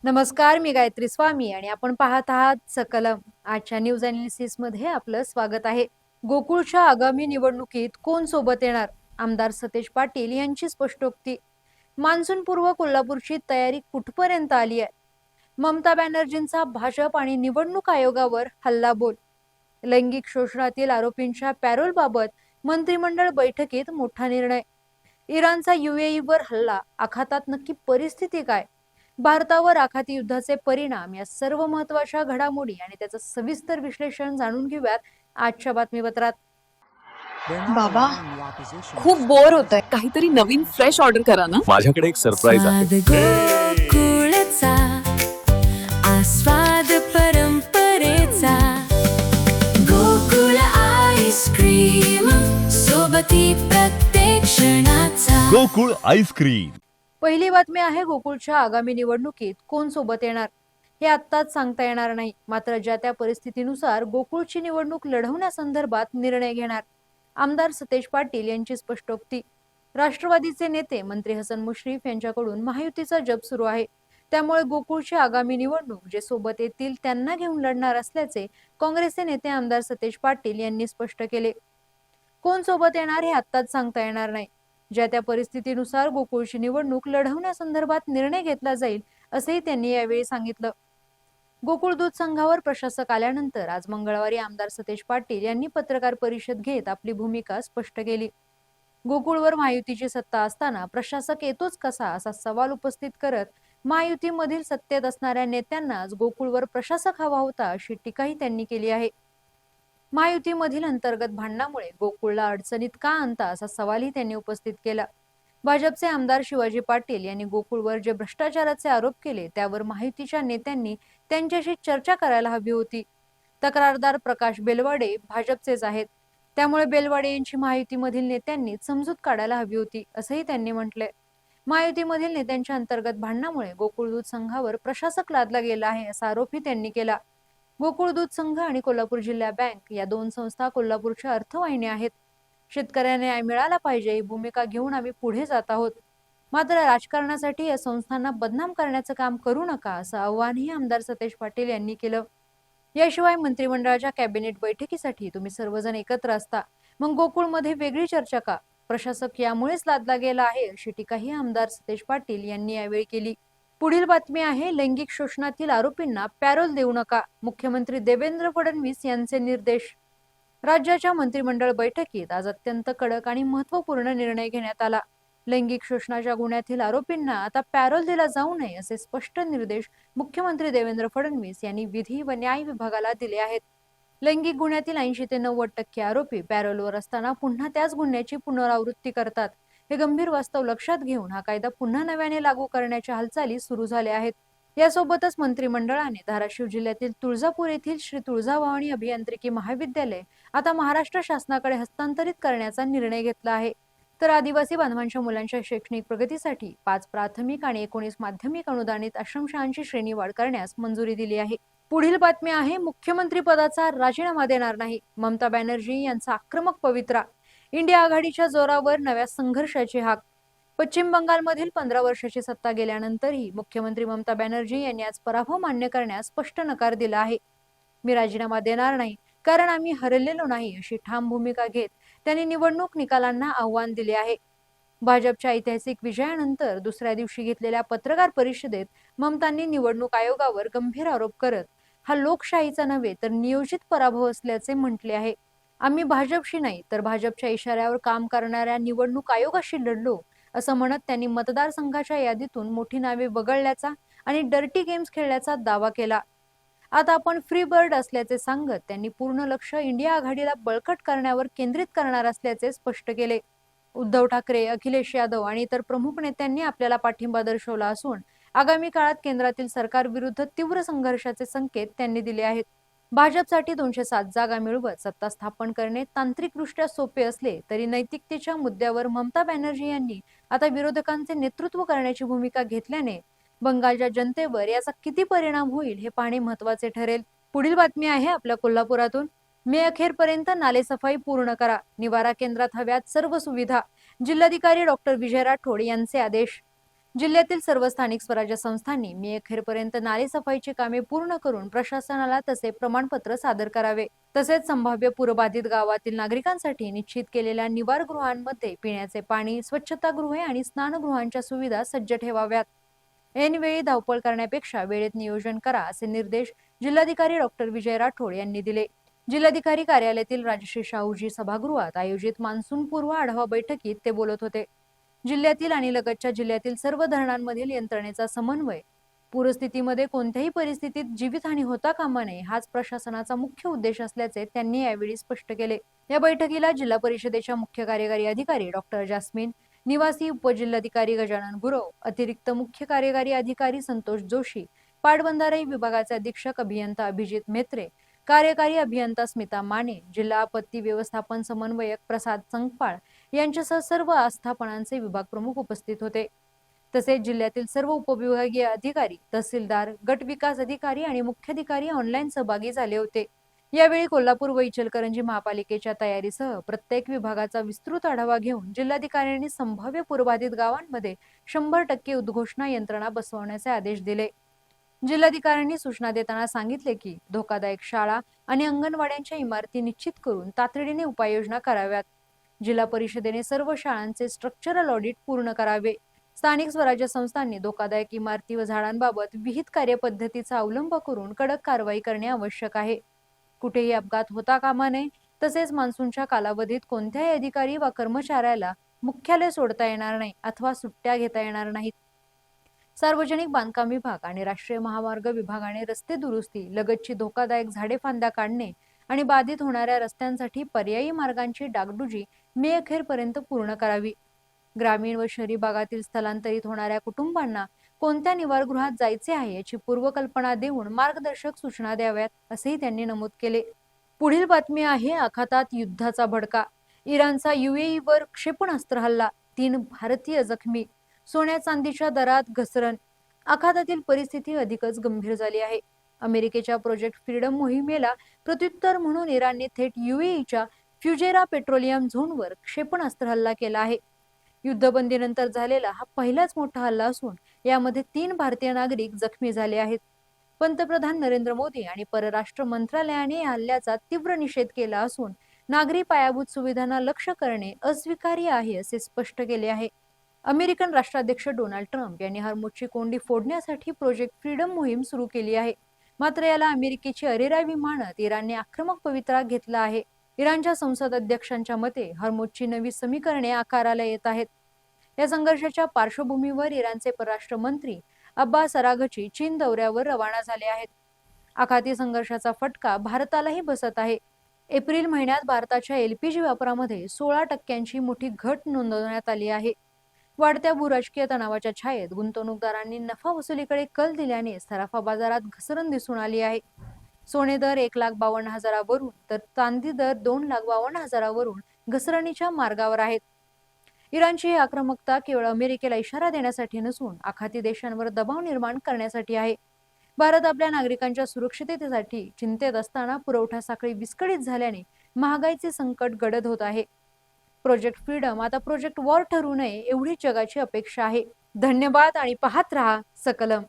नमस्कार, मी गायत्री स्वामी आणि आपण पाहत आहात सकलम. आजच्या न्यूज अनालिसिस मध्ये आपलं स्वागत आहे. गोकुळच्या आगामी निवडणुकीत कोण सोबत येणार? आमदार सतेज पाटील यांची स्पष्टोक्ती. मान्सूनपूर्व कोल्हापूरची तयारी कुठपर्यंत आली आहे? ममता बॅनर्जींचा भाजप आणि निवडणूक आयोगावर हल्लाबोल. लैंगिक शोषणातील आरोपींच्या पॅरोलबाबत मंत्रिमंडळ बैठकीत मोठा निर्णय. इराणचा UAEवर हल्ला, आखातात नक्की परिस्थिती काय? भारतावर आखाती युद्धाचे परिणाम या सर्व महत्वाच्या घडामोडी आणि त्याचं सविस्तर विश्लेषण जाणून घेऊयात आजच्या बातमीपत्रात. बाबा खूप बोर होतंय, काहीतरी नवीन फ्रेश ऑर्डर करा ना. माझ्याकडे एक सरप्राईज आहे. गोकुळचा आस्वाद परंपरेचा गोकुळ आईस्क्रीम सोबती प्रत्येक क्षणाचा गोकुळ आईस्क्रीम. पहिली बातमी आहे, गोकुळच्या आगामी निवडणुकीत कोण सोबत येणार हे आत्ताच सांगता येणार नाही. मात्र ज्या त्या परिस्थितीनुसार गोकुळची निवडणूक लढवण्यासंदर्भात निर्णय घेणार. आमदार सतेज पाटील यांची स्पष्टोक्ती. राष्ट्रवादीचे नेते मंत्री हसन मुश्रीफ यांच्याकडून महायुतीचा जप सुरू आहे. त्यामुळे गोकुळची आगामी निवडणूक जे सोबत येतील त्यांना घेऊन लढणार असल्याचे काँग्रेसचे नेते आमदार सतेज पाटील यांनी स्पष्ट केले. कोण सोबत येणार हे आत्ताच सांगता येणार नाही. ज्या त्या परिस्थितीनुसार गोकुळची निवडणूक लढवण्यासंदर्भात निर्णय घेतला जाईल असेही त्यांनी यावेळी सांगितलं. गोकुळ दूध संघावर प्रशासक आल्यानंतर आज मंगळवारी आमदार सतेज पाटील यांनी पत्रकार परिषद घेत आपली भूमिका स्पष्ट केली. गोकुळवर महायुतीची सत्ता असताना प्रशासक येतोच कसा असा सवाल उपस्थित करत महायुतीमधील सत्तेत असणाऱ्या नेत्यांनाच गोकुळवर प्रशासक हवा होता अशी टीकाही त्यांनी केली आहे. महायुतीमधील अंतर्गत भांडणामुळे गोकुळला अडचणीत का आणता असा सवालही त्यांनी उपस्थित केला. भाजपचे आमदार शिवाजी पाटील यांनी गोकुळवर जे भ्रष्टाचाराचे आरोप केले त्यावर महायुतीच्या नेत्यांनी त्यांच्याशी चर्चा करायला हवी होती. तक्रारदार प्रकाश बेलवाडे भाजपचेच आहेत, त्यामुळे बेलवाडे यांची महायुतीमधील नेत्यांनी समजूत काढायला हवी होती असंही त्यांनी म्हटलंय. महायुतीमधील नेत्यांच्या अंतर्गत भांडणामुळे गोकुळ दूध संघावर प्रशासक लादला गेला आहे असा आरोपही त्यांनी केला. गोकुळ दूध संघ आणि कोल्हापूर जिल्हा बँक या दोन संस्था कोल्हापूरच्या अर्थवाहिन्या आहेत. शेतकऱ्यांना न्याय मिळाला पाहिजे ही भूमिका घेऊन आम्ही पुढे जात आहोत. मात्र राजकारणासाठी या संस्थांना बदनाम करण्याचं काम करू नका असं आवाहनही आमदार सतेज पाटील यांनी केलं. याशिवाय मंत्रिमंडळाच्या कॅबिनेट बैठकीसाठी तुम्ही सर्वजण एकत्र असता, मग गोकुळमध्ये वेगळी चर्चा का? प्रशासक यामुळेच लादला गेला आहे अशी टीकाही आमदार सतेज पाटील यांनी यावेळी केली. पुढील बातमी आहे, लैंगिक शोषणातील आरोपींना पॅरोल देऊ नका, मुख्यमंत्री देवेंद्र फडणवीस यांचे निर्देश. राज्याच्या मंत्रिमंडळ बैठकीत आज अत्यंत कडक आणि महत्त्वपूर्ण निर्णय घेण्यात आला. लैंगिक शोषणाच्या गुन्ह्यातील आरोपींना आता पॅरोल दिला जाऊ नये असे स्पष्ट निर्देश मुख्यमंत्री देवेंद्र फडणवीस यांनी विधी व न्याय विभागाला दिले आहेत. लैंगिक गुन्ह्यातील 80 ते 90% आरोपी पॅरोलवर असताना पुन्हा त्याच गुन्ह्याची पुनरावृत्ती करतात. हे गंभीर वास्तव लक्षात घेऊन हा कायदा पुन्हा नव्याने लागू करण्याच्या हालचाली सुरू झाल्या आहेत. यासोबतच मंत्रिमंडळाने धाराशिव जिल्ह्यातील तुळजापूर येथील श्री तुळजाभवानी अभियांत्रिकी महाविद्यालय आता महाराष्ट्र शासनाकडे हस्तांतरित करण्याचा निर्णय घेतला आहे. तर आदिवासी बांधवांच्या मुलांच्या शैक्षणिक प्रगतीसाठी 5 प्राथमिक आणि 19 माध्यमिक अनुदानित आश्रमशाळांची श्रेणीवाढ करण्यास मंजुरी दिली आहे. पुढील बातमी आहे, मुख्यमंत्री पदाचा राजीनामा देणार नाही, ममता बॅनर्जी यांचा आक्रमक पवित्रा. इंडिया आघाडीच्या जोरावर नव्या संघर्षाची हाक. पश्चिम बंगालमधील 15 वर्षाची सत्ता गेल्यानंतरही मुख्यमंत्री ममता बॅनर्जी यांनी आज पराभव मान्य करण्यास स्पष्ट नकार दिला आहे. मी राजीनामा देणार नाही कारण आम्ही हरलेलो नाही अशी ठाम भूमिका घेत त्यांनी निवडणूक निकालांना आव्हान दिले आहे. भाजपच्या ऐतिहासिक विजयानंतर दुसऱ्या दिवशी घेतलेल्या पत्रकार परिषदेत ममतांनी निवडणूक आयोगावर गंभीर आरोप करत हा लोकशाहीचा नव्हे तर नियोजित पराभव असल्याचे म्हटले आहे. आम्ही भाजपशी नाही तर भाजपच्या इशाऱ्यावर काम करणाऱ्या निवडणूक आयोगाशी लढलो असं म्हणत त्यांनी मतदारसंघाच्या यादीतून मोठी नावे वगळल्याचा आणि डर्टी गेम्स खेळल्याचा दावा केला. आता आपण फ्री बर्ड असल्याचे सांगत त्यांनी पूर्ण लक्ष इंडिया आघाडीला बळकट करण्यावर केंद्रित करणार असल्याचे स्पष्ट केले. उद्धव ठाकरे, अखिलेश यादव आणि इतर प्रमुख नेत्यांनी आपल्याला पाठिंबा दर्शवला असून आगामी काळात केंद्रातील सरकार विरुद्ध तीव्र संघर्षाचे संकेत त्यांनी दिले आहेत. भाजपसाठी 207 जागा मिळवत सत्ता स्थापन करणे तांत्रिकदृष्ट्या सोपे असले तरी नैतिकतेच्या मुद्द्यावर ममता बॅनर्जी यांनी आता विरोधकांचे नेतृत्व करण्याची भूमिका घेतल्याने बंगालच्या जनतेवर याचा किती परिणाम होईल हे पाहणे महत्त्वाचे ठरेल. पुढील बातमी आहे आपल्या कोल्हापुरातून. मे अखेरपर्यंत नालेसफाई पूर्ण करा, निवारा केंद्रात हव्यात सर्व सुविधा. जिल्हाधिकारी डॉक्टर विजय राठोड यांचे आदेश. जिल्ह्यातील सर्व स्थानिक स्वराज्य संस्थांनी मे अखेरपर्यंत नाले सफाईची कामे पूर्ण करून प्रशासनाला तसे प्रमाणपत्र सादर करावे. तसेच संभाव्य पूरबाधित गावातील नागरिकांसाठी निश्चित केलेल्या निवारगृहांमध्ये पिण्याचे पाणी, स्वच्छतागृहे आणि स्नानगृहांच्या सुविधा सज्ज ठेवाव्यात. ऐनवेळी धावपळ करण्यापेक्षा वेळेत नियोजन करा, असे निर्देश जिल्हाधिकारी डॉक्टर विजय राठोड यांनी दिले. जिल्हाधिकारी कार्यालयातील राजश्री शाहूजी सभागृहात आयोजित मान्सूनपूर्व आढावा बैठकीत ते बोलत होते. जिल्ह्यातील आणि लगतच्या जिल्ह्यातील सर्व धरणांमधील यंत्रणेचा समन्वय, पूरस्थितीमध्ये कोणत्याही परिस्थितीत जीवितहानी होता कामा नये हाच प्रशासनाचा मुख्य उद्देश असल्याचे त्यांनी यावेळी स्पष्ट केले. या बैठकीला जिल्हा परिषदेच्या मुख्य कार्यकारी अधिकारी डॉक्टर जास्मिन, निवासी उपजिल्हाधिकारी गजानन गुरव, अतिरिक्त मुख्य कार्यकारी अधिकारी संतोष जोशी, पाटबंधारे विभागाचे अधीक्षक अभियंता अभिजित मेत्रे, कार्यकारी अभियंता स्मिता माने, जिल्हा आपत्ती व्यवस्थापन समन्वयक प्रसाद संकपाळ यांच्यासह सर्व आस्थापनांचे विभाग प्रमुख उपस्थित होते. तसेच जिल्ह्यातील सर्व उपविभागीय अधिकारी, तहसीलदार, गट विकास अधिकारी आणि मुख्याधिकारी ऑनलाईन सहभागी झाले होते. यावेळी कोल्हापूर व इचलकरंजी महापालिकेच्या तयारीसह प्रत्येक विभागाचा विस्तृत आढावा घेऊन जिल्हाधिकाऱ्यांनी संभाव्य पूरबाधित गावांमध्ये 100% उद्घोषणा यंत्रणा बसवण्याचे आदेश दिले. जिल्हाधिकाऱ्यांनी सूचना देताना सांगितले की धोकादायक शाळा आणि अंगणवाड्यांच्या इमारती निश्चित करून तातडीने उपाययोजना कराव्यात. जिल्हा परिषदेने सर्व शाळांचे स्ट्रक्चरल ऑडिट पूर्ण करावे. स्थानिक स्वराज्य संस्थांनी धोकादायक इमारती व झाडांबाबत विहित कार्यपद्धतीचा अवलंब करून कडक कारवाई करणे आवश्यक आहे. कुठेही अपघात होता कामा नये. तसेच मान्सूनच्या कालावधीत कोणत्याही अधिकारी वा कर्मचाऱ्याला मुख्यालय सोडता येणार नाही अथवा सुट्ट्या घेता येणार नाहीत. सार्वजनिक बांधकाम विभाग आणि राष्ट्रीय महामार्ग विभागाने रस्ते दुरुस्ती, लगतची धोकादायक झाडे फांद्या काढणे आणि बाधित होणाऱ्या रस्त्यांसाठी पर्यायी मार्गांची डागडुजी मे अखेरपर्यंत पूर्ण करावी. ग्रामीण व शहरी भागातील स्थलांतरित होणाऱ्या कुटुंबांना कोणत्या निवारगृहात जायचे आहे याची पूर्वकल्पना देऊन मार्गदर्शक सूचना द्याव्यात, असेही त्यांनी नमूद केले. पुढील बातमी आहे आखातात युद्धाचा भडका. इराणचा UAEवर क्षेपणास्त्र हल्ला, 3 भारतीय जखमी. सोन्या चांदीच्या दरात घसरण. आखातातील परिस्थिती अधिकच गंभीर झाली आहे. अमेरिकेच्या प्रोजेक्ट फ्रीडम मोहिमेला प्रत्युत्तर म्हणून इराणने थेट UAEच्या फ्युजेरा पेट्रोलियम झोनवर क्षेपणास्त्र हल्ला केला आहे. युद्धबंदीनंतर झालेला हा पहिलाच मोठा हल्ला असून यामध्ये 3 भारतीय नागरिक जखमी झाले आहेत. पंतप्रधान नरेंद्र मोदी आणि परराष्ट्र मंत्रालयाने या हल्ल्याचा तीव्र निषेध केला असून नागरी पायाभूत सुविधांना लक्ष्य करणे अस्वीकार्य आहे असे स्पष्ट केले आहे. अमेरिकन राष्ट्राध्यक्ष डोनाल्ड ट्रम्प यांनी हर्मुझची कोंडी फोडण्यासाठी प्रोजेक्ट फ्रीडम मोहीम सुरू केली आहे. मात्र याला अमेरिकेची अरेरावी मानत इराणने आक्रमक पवित्रा घेतला आहे. इराणच्या संसद अध्यक्षांच्या मते हर्मुझची नवी समीकरणे आकाराला येत आहेत. या संघर्षाच्या पार्श्वभूमीवर इराणचे परराष्ट्र मंत्री अब्बास अराघची चीन दौऱ्यावर रवाना झाले आहेत. आखाती संघर्षाचा फटका भारतालाही बसत आहे. एप्रिल महिन्यात भारताच्या LPG वापरामध्ये 16% मोठी घट नोंदवण्यात आली आहे. वाढत्या भूराजकीय तणावाच्या छायेत गुंतवणूकदारांनी नफा वसुलीकडे कल दिल्याने सराफा बाजारात घसरण दिसून आली आहे. सोने दर 1,52,000 वरून तर चांदी दर 2,52,000 वरून घसरणीच्या मार्गावर आहेत. इराणची ही आक्रमकता केवळ अमेरिकेला इशारा देण्यासाठी नसून आखाती देशांवर दबाव निर्माण करण्यासाठी आहे. भारत आपल्या नागरिकांच्या सुरक्षिततेसाठी चिंतेत असताना पुरवठा साखळी विस्कळीत झाल्याने महागाईचे संकट गडद होत आहे. प्रोजेक्ट फ्रीडम आता प्रोजेक्ट वॉर ठरू नये एवढी जगाची अपेक्षा आहे. धन्यवाद आणि पाहत रहा सकलम.